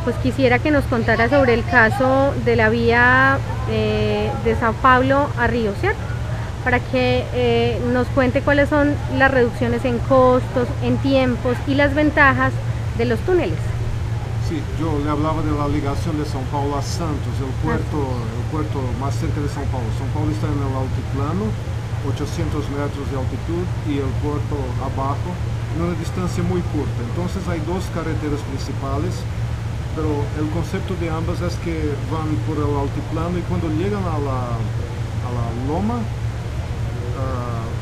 Pues quisiera que nos contara sobre el caso de la vía de Sao Paulo a Río, ¿cierto? Para que nos cuente cuáles son las reducciones en costos, en tiempos y las ventajas de los túneles. Sí, yo le hablaba de la ligación de São Paulo a Santos, el puerto más cerca de São Paulo. São Paulo está en el altiplano, 800 metros de altitud, y el puerto abajo, en una distancia muy corta. Entonces hay dos carreteras principales, pero el concepto de ambas es que van por el altiplano y cuando llegan a la loma,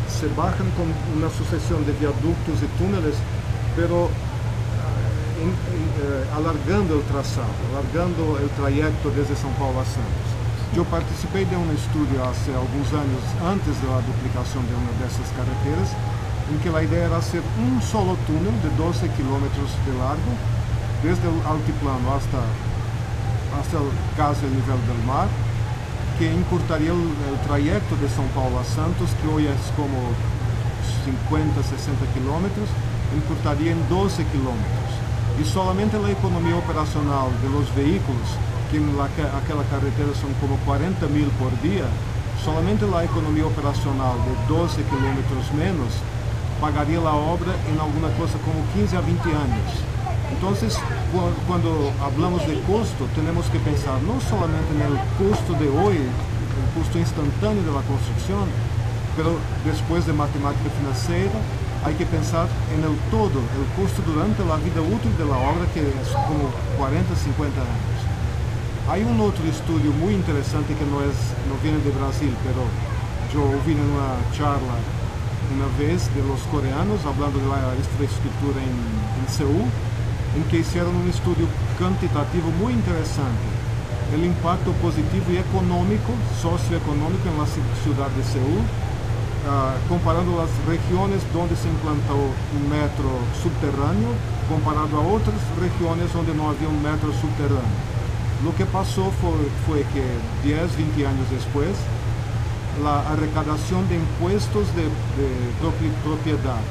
se bajan con una sucesión de viaductos y túneles, pero alargando el trazado, alargando el trayecto desde São Paulo a Santos. Yo participé de un estudio hace algunos años antes de la duplicación de una de esas carreteras, en que la idea era hacer un solo túnel de 12 kilómetros de largo, desde el altiplano hasta casi el nivel del mar, que encurtaría el trayecto de São Paulo a Santos, que hoy es como 50, 60 kilómetros, encurtaría en 12 kilómetros. Y solamente la economía operacional de los vehículos, que en aquella carretera son como 40.000 por día, solamente la economía operacional de 12 kilómetros menos pagaría la obra en alguna cosa como 15 a 20 años. Entonces, cuando hablamos de costo, tenemos que pensar no solamente en el costo de hoy, el costo instantáneo de la construcción, pero después de matemática financiera, hay que pensar en el todo, el costo durante la vida útil de la obra, que es como 40, 50 años. Hay un otro estudio muy interesante que no viene de Brasil, pero yo vi en una charla una vez de los coreanos hablando de la infraestructura en Seúl, en que hicieron un estudio cuantitativo muy interesante, el impacto positivo y económico, socioeconómico en la ciudad de Seúl, comparando las regiones donde se implantó un metro subterráneo, comparado a otras regiones donde no había un metro subterráneo. Lo que pasó fue que 10, 20 años después, la recaudación de impuestos de propiedad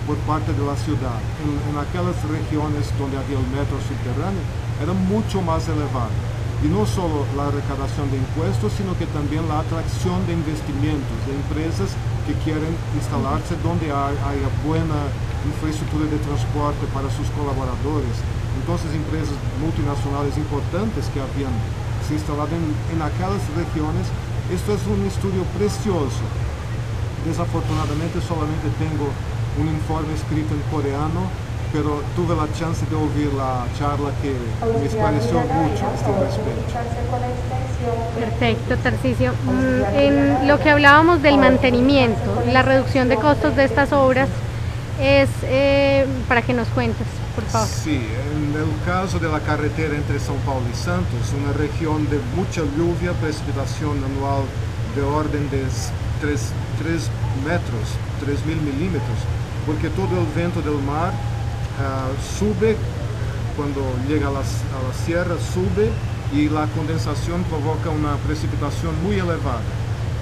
por parte de la ciudad en aquellas regiones donde había el metro subterráneo era mucho más elevada. Y no solo la recaudación de impuestos, sino que también la atracción de investimentos, de empresas que quieren instalarse donde haya buena infraestructura de transporte para sus colaboradores. Entonces, empresas multinacionales importantes que habían se instalado en aquellas regiones. Esto es un estudio precioso. Desafortunadamente solamente tengo un informe escrito en coreano, pero tuve la chance de oír la charla que me esclareció mucho a este respecto. Perfecto, Tarcisio. En lo que hablábamos del mantenimiento, la reducción de costos de estas obras, es para que nos cuentes, por favor. Sí, en el caso de la carretera entre São Paulo y Santos, una región de mucha lluvia, precipitación anual de orden de 3 metros, 3.000 milímetros, porque todo el viento del mar sube, cuando llega a la sierra sube y la condensación provoca una precipitación muy elevada.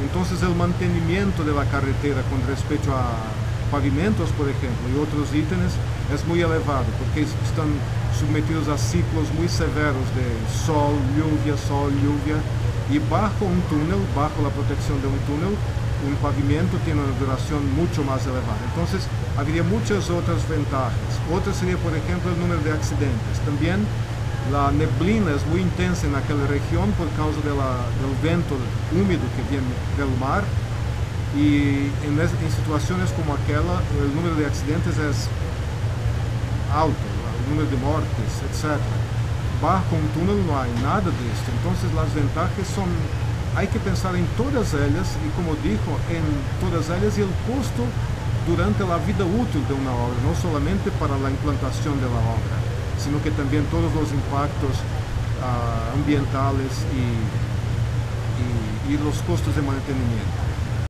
Entonces el mantenimiento de la carretera con respecto a pavimentos, por ejemplo, y otros ítems es muy elevado, porque están sometidos a ciclos muy severos de sol, lluvia, y bajo un túnel, bajo la protección de un túnel, un pavimento tiene una duración mucho más elevada. Entonces, habría muchas otras ventajas. Otra sería, por ejemplo, el número de accidentes. También la neblina es muy intensa en aquella región por causa del viento húmedo que viene del mar. Y en situaciones como aquella, el número de accidentes es alto, el número de muertes, etc. Bajo un túnel no hay nada de esto. Entonces, las ventajas son... Hay que pensar en todas ellas y, como dijo, en todas ellas y el costo durante la vida útil de una obra, no solamente para la implantación de la obra, sino que también todos los impactos ambientales y los costos de mantenimiento.